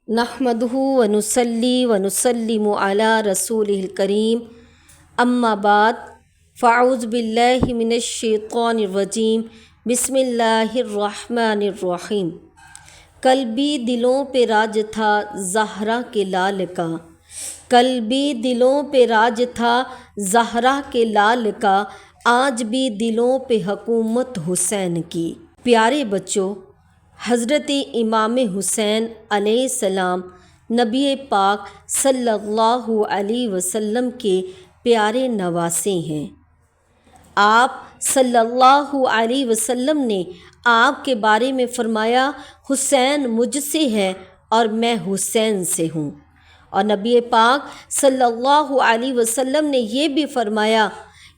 نحمدہ ونصلی ونسلم علی رسولہ الکریم اما بعد فاعوذ باللہ من الشیطان الرجیم بسم اللہ الرحمن الرحیم۔ کل بھی دلوں پہ راج تھا زہرا کے لال کا، کل بھی دلوں پہ راج تھا زہرا کے لال کا، آج بھی دلوں پہ حکومت حسین کی۔ پیارے بچوں، حضرت امام حسین علیہ السلام نبی پاک صلی اللہ علیہ وسلم کے پیارے نواسے ہیں۔ آپ صلی اللہ علیہ وسلم نے آپ کے بارے میں فرمایا، حسین مجھ سے ہے اور میں حسین سے ہوں۔ اور نبی پاک صلی اللہ علیہ وسلم نے یہ بھی فرمایا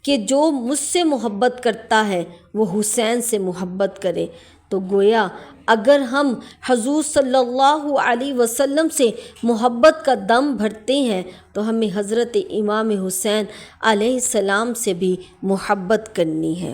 کہ جو مجھ سے محبت کرتا ہے وہ حسین سے محبت کرے۔ تو گویا اگر ہم حضور صلی اللہ علیہ وسلم سے محبت کا دم بھرتے ہیں تو ہمیں حضرت امام حسین علیہ السلام سے بھی محبت کرنی ہے۔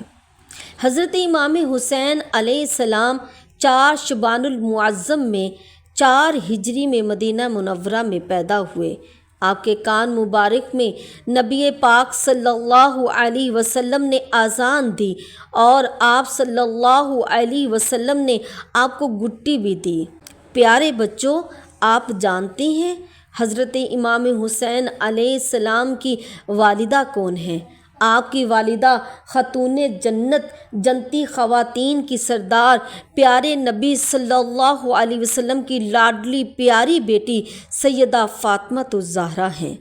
حضرت امام حسین علیہ السلام 4 شعبان المعظم میں 4 ہجری میں مدینہ منورہ میں پیدا ہوئے۔ آپ کے کان مبارک میں نبی پاک صلی اللہ علیہ وسلم نے اذان دی اور آپ صلی اللہ علیہ وسلم نے آپ کو گٹی بھی دی۔ پیارے بچوں، آپ جانتے ہیں حضرت امام حسین علیہ السلام کی والدہ کون ہیں؟ آپ کی والدہ خاتون جنت، جنتی خواتین کی سردار، پیارے نبی صلی اللہ علیہ وسلم کی لاڈلی پیاری بیٹی سیدہ فاطمہ الزہرا ہیں،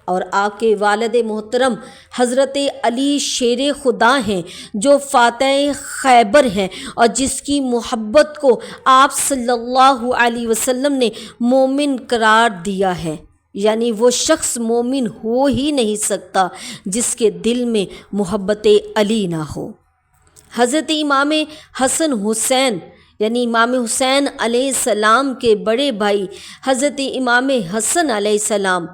اور آپ کے والد محترم حضرت علی شیر خدا ہیں جو فاتح خیبر ہیں، اور جس کی محبت کو آپ صلی اللہ علیہ وسلم نے مومن قرار دیا ہے۔ یعنی وہ شخص مومن ہو ہی نہیں سکتا جس کے دل میں محبت علی نہ ہو۔ حضرت امام حسن حسین یعنی امام حسین علیہ السلام کے بڑے بھائی حضرت امام حسن علیہ السلام،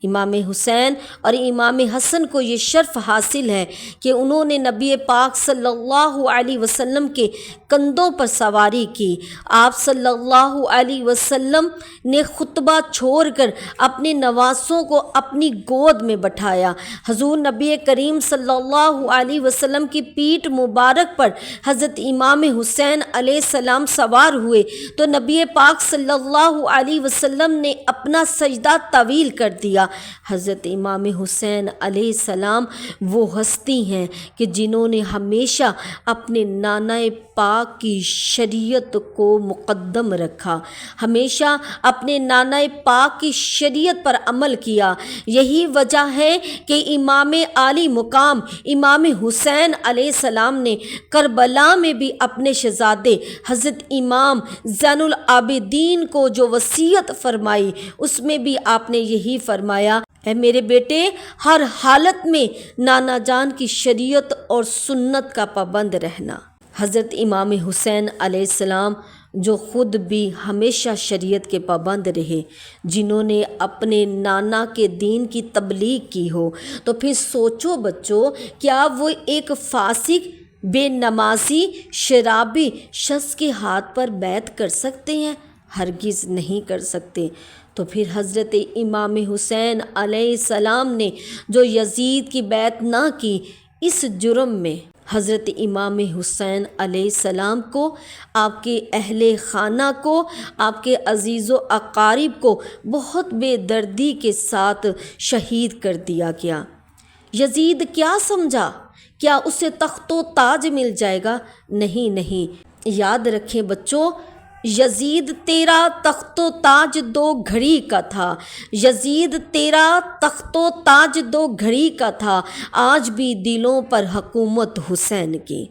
امام حسین اور امام حسن کو یہ شرف حاصل ہے کہ انہوں نے نبی پاک صلی اللہ علیہ وسلم کے کندھوں پر سواری کی۔ آپ صلی اللہ علیہ وسلم نے خطبہ چھوڑ کر اپنے نواسوں کو اپنی گود میں بٹھایا۔ حضور نبی کریم صلی اللہ علیہ وسلم کی پیٹھ مبارک پر حضرت امام حسین علیہ السلام سوار ہوئے تو نبی پاک صلی اللہ علیہ وسلم نے اپنا سجدہ طویل کر دیا۔ حضرت امام حسین علیہ السلام وہ ہستی ہیں کہ جنہوں نے ہمیشہ اپنے نانا پاک کی شریعت کو مقدم رکھا، ہمیشہ اپنے نانا پاک کی شریعت پر عمل کیا۔ یہی وجہ ہے کہ امام عالی مقام امام حسین علیہ السلام نے کربلا میں بھی اپنے شہزادے حضرت امام زین العابدین کو جو وصیت فرمائی اس میں بھی آپ نے یہی فرمایا، اے میرے بیٹے، ہر حالت میں نانا جان کی شریعت اور سنت کا پابند رہنا۔ حضرت امام حسین علیہ السلام جو خود بھی ہمیشہ شریعت کے پابند رہے، جنہوں نے اپنے نانا کے دین کی تبلیغ کی ہو، تو پھر سوچو بچوں، کیا وہ ایک فاسق، بے نمازی، شرابی شخص کے ہاتھ پر بیعت کر سکتے ہیں؟ ہرگز نہیں کر سکتے۔ تو پھر حضرت امام حسین علیہ السلام نے جو یزید کی بیعت نہ کی، اس جرم میں حضرت امام حسین علیہ السلام کو، آپ کے اہل خانہ کو، آپ کے عزیز و اقارب کو بہت بے دردی کے ساتھ شہید کر دیا گیا۔ یزید کیا سمجھا؟ کیا اسے تخت و تاج مل جائے گا؟ نہیں، یاد رکھیں بچوں، یزید تیرا تخت و تاج 2 گھڑی کا تھا، یزید تیرا تخت و تاج 2 گھڑی کا تھا، آج بھی دلوں پر حکومت حسین کی۔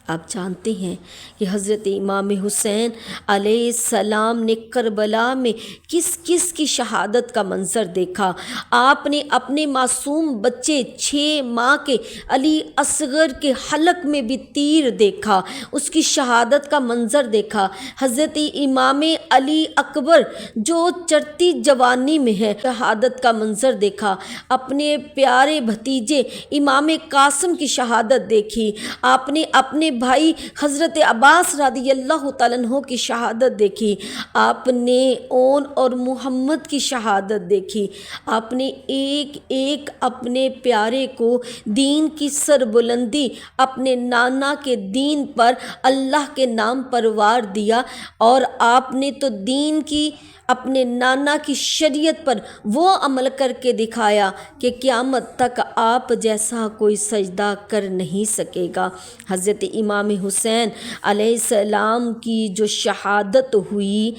آپ جانتے ہیں کہ حضرت امام حسین علیہ السلام نے کربلا میں کس کس کی شہادت کا منظر دیکھا۔ آپ نے اپنے معصوم بچے 6 ماہ کے علی اصغر کے حلق میں بھی تیر دیکھا، اس کی شہادت کا منظر دیکھا۔ حضرت امام علی اکبر جو چڑھتی جوانی میں ہے، شہادت کا منظر دیکھا۔ اپنے پیارے بھتیجے امام قاسم کی شہادت دیکھی۔ آپ نے اپنے بھائی حضرت عباس رضی اللہ تعالیٰ عنہ کی شہادت دیکھی، آپ نے اون اور محمد کی شہادت دیکھی، آپ نے ایک ایک اپنے پیارے کو دین کی سربلندی، اپنے نانا کے دین پر اللہ کے نام پر وار دیا، اور آپ نے تو دین کی اپنے نانا کی شریعت پر وہ عمل کر کے دکھایا کہ قیامت تک آپ جیسا کوئی سجدہ کر نہیں سکے گا۔ حضرت امام حسین علیہ السلام کی جو شہادت ہوئی،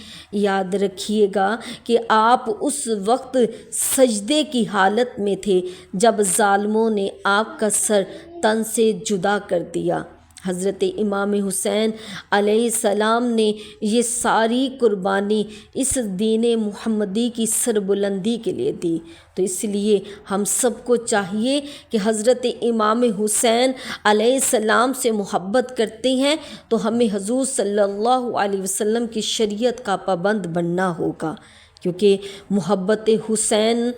یاد رکھیے گا کہ آپ اس وقت سجدے کی حالت میں تھے جب ظالموں نے آپ کا سر تن سے جدا کر دیا۔ حضرت امام حسین علیہ السلام نے یہ ساری قربانی اس دین محمدی کی سربلندی کے لیے دی، تو اس لیے ہم سب کو چاہیے کہ حضرت امام حسین علیہ السلام سے محبت کرتے ہیں تو ہمیں حضور صلی اللہ علیہ وسلم کی شریعت کا پابند بننا ہوگا، کیونکہ محبت حسین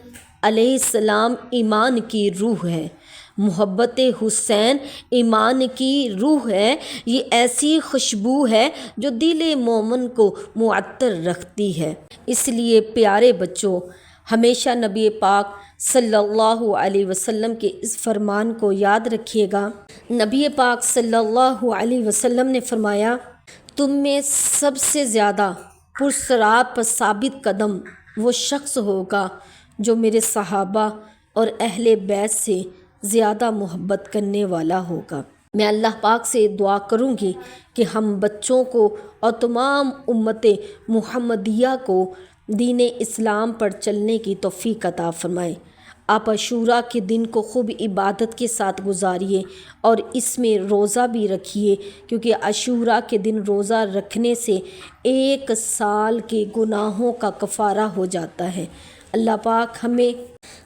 علیہ السلام ایمان کی روح ہے۔ محبت حسین ایمان کی روح ہے، یہ ایسی خوشبو ہے جو دل مومن کو معطر رکھتی ہے۔ اس لیے پیارے بچوں، ہمیشہ نبی پاک صلی اللہ علیہ وسلم کے اس فرمان کو یاد رکھیے گا۔ نبی پاک صلی اللہ علیہ وسلم نے فرمایا، تم میں سب سے زیادہ پرصراط پر ثابت قدم وہ شخص ہوگا جو میرے صحابہ اور اہل بیت سے زیادہ محبت کرنے والا ہوگا۔ میں اللہ پاک سے دعا کروں گی کہ ہم بچوں کو اور تمام امت محمدیہ کو دین اسلام پر چلنے کی توفیق عطا فرمائے۔ آپ عاشوراء کے دن کو خوب عبادت کے ساتھ گزاریے اور اس میں روزہ بھی رکھیے، کیونکہ عاشوراء کے دن روزہ رکھنے سے 1 سال کے گناہوں کا کفارہ ہو جاتا ہے۔ اللہ پاک ہمیں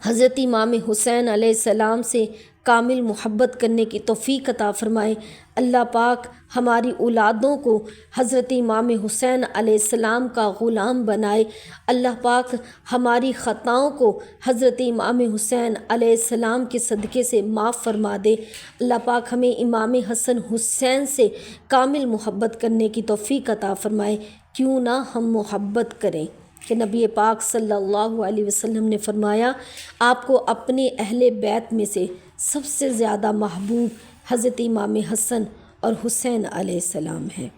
حضرت امام حسین علیہ السلام سے کامل محبت کرنے کی توفیق عطا فرمائے۔ اللہ پاک ہماری اولادوں کو حضرت امام حسین علیہ السلام کا غلام بنائے۔ اللہ پاک ہماری خطاؤں کو حضرت امام حسین علیہ السلام کے صدقے سے معاف فرما دے۔ اللہ پاک ہمیں امام حسن حسین سے کامل محبت کرنے کی توفیق عطا فرمائے۔ کیوں نہ ہم محبت کریں کہ نبی پاک صلی اللہ علیہ وسلم نے فرمایا، آپ کو اپنے اہل بیت میں سے سب سے زیادہ محبوب حضرت امام حسن اور حسین علیہ السلام ہے۔